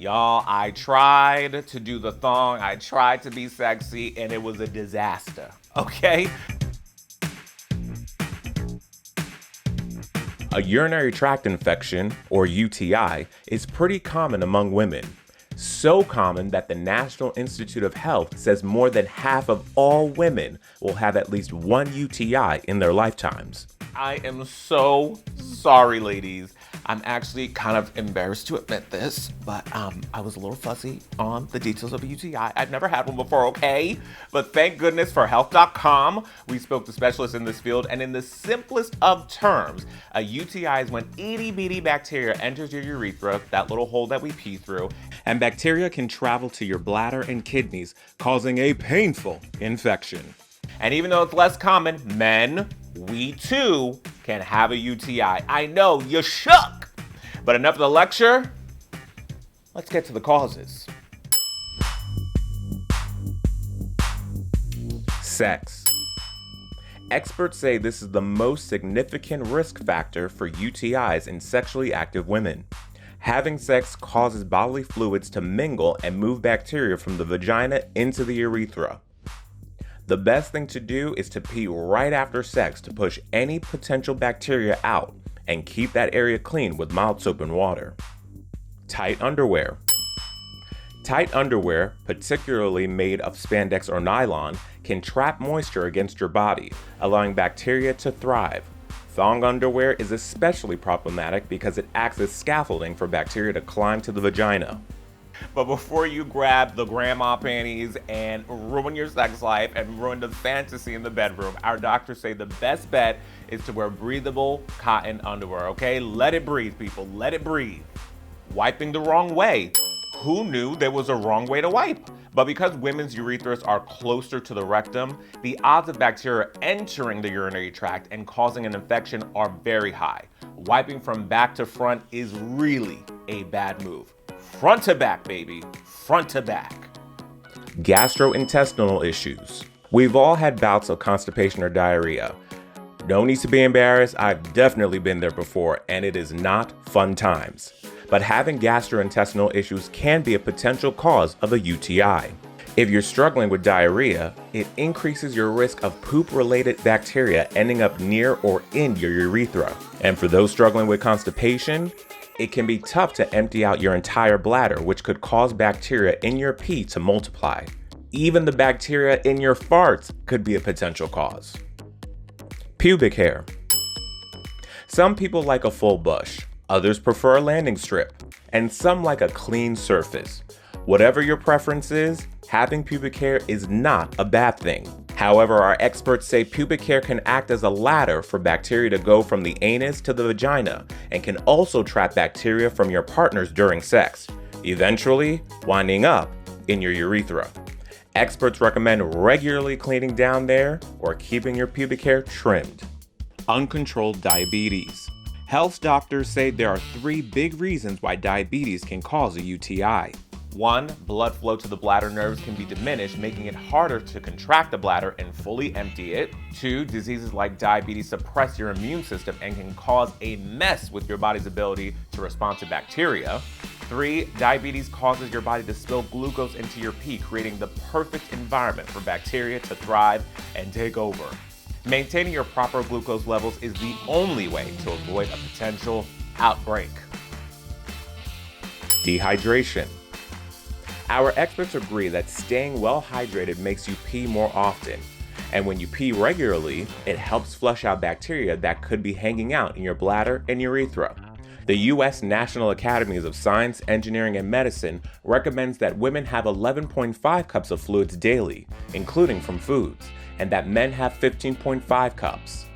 Y'all, I tried to do the thong, I tried to be sexy, and it was a disaster, okay? A urinary tract infection, or UTI, is pretty common among women. So common that the National Institute of Health says more than half of all women will have at least one UTI in their lifetimes. I am so sorry, ladies. I'm actually kind of embarrassed to admit this, but I was a little fuzzy on the details of a UTI. I've never had one before, okay? But thank goodness for health.com. We spoke to specialists in this field, and in the simplest of terms, a UTI is when itty bitty bacteria enters your urethra, that little hole that we pee through, and bacteria can travel to your bladder and kidneys, causing a painful infection. And even though it's less common, men, we too can have a UTI. I know, you're shook. But enough of the lecture. Let's get to the causes. Sex. Experts say this is the most significant risk factor for UTIs in sexually active women. Having sex causes bodily fluids to mingle and move bacteria from the vagina into the urethra. The best thing to do is to pee right after sex to push any potential bacteria out and keep that area clean with mild soap and water. Tight underwear. Tight underwear, particularly made of spandex or nylon, can trap moisture against your body, allowing bacteria to thrive. Thong underwear is especially problematic because it acts as scaffolding for bacteria to climb to the vagina. But before you grab the grandma panties and ruin your sex life and ruin the fantasy in the bedroom, our doctors say the best bet is to wear breathable cotton underwear, okay? Let it breathe, people, let it breathe. Wiping the wrong way. Who knew there was a wrong way to wipe? But because women's urethras are closer to the rectum, the odds of bacteria entering the urinary tract and causing an infection are very high. Wiping from back to front is really a bad move. Front to back, baby. Front to back. Gastrointestinal issues. We've all had bouts of constipation or diarrhea. No need to be embarrassed. I've definitely been there before, and it is not fun times. But having gastrointestinal issues can be a potential cause of a UTI. If you're struggling with diarrhea, it increases your risk of poop-related bacteria ending up near or in your urethra. And for those struggling with constipation, it can be tough to empty out your entire bladder, which could cause bacteria in your pee to multiply. Even the bacteria in your farts could be a potential cause. Pubic hair. Some people like a full bush, others prefer a landing strip, and some like a clean surface. Whatever your preference is, having pubic hair is not a bad thing. However, our experts say pubic hair can act as a ladder for bacteria to go from the anus to the vagina and can also trap bacteria from your partners during sex, eventually winding up in your urethra. Experts recommend regularly cleaning down there or keeping your pubic hair trimmed. Uncontrolled diabetes. Health doctors say there are 3 big reasons why diabetes can cause a UTI. 1, blood flow to the bladder nerves can be diminished, making it harder to contract the bladder and fully empty it. 2, diseases like diabetes suppress your immune system and can cause a mess with your body's ability to respond to bacteria. 3, diabetes causes your body to spill glucose into your pee, creating the perfect environment for bacteria to thrive and take over. Maintaining your proper glucose levels is the only way to avoid a potential outbreak. Dehydration. Our experts agree that staying well hydrated makes you pee more often. And when you pee regularly, it helps flush out bacteria that could be hanging out in your bladder and urethra. The U.S. National Academies of Science, Engineering, and Medicine recommends that women have 11.5 cups of fluids daily, including from foods, and that men have 15.5 cups.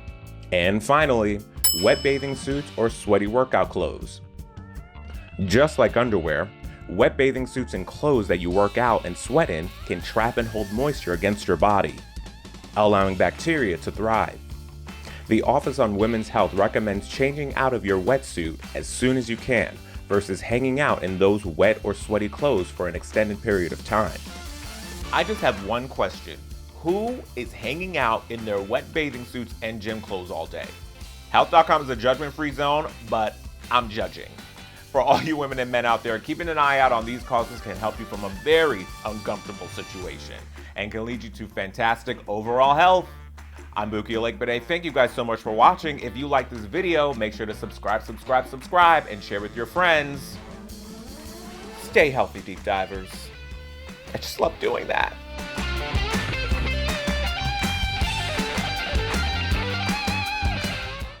And finally, wet bathing suits or sweaty workout clothes. Just like underwear, wet bathing suits and clothes that you work out and sweat in can trap and hold moisture against your body, allowing bacteria to thrive. The Office on Women's Health recommends changing out of your wetsuit as soon as you can versus hanging out in those wet or sweaty clothes for an extended period of time. I just have one question. Who is hanging out in their wet bathing suits and gym clothes all day? Health.com is a judgment-free zone, but I'm judging. For all you women and men out there, keeping an eye out on these causes can help you from a very uncomfortable situation and can lead you to fantastic overall health. I'm Buki Olekbede. Thank you guys so much for watching. If you like this video, make sure to subscribe, and share with your friends. Stay healthy, deep divers. I just love doing that.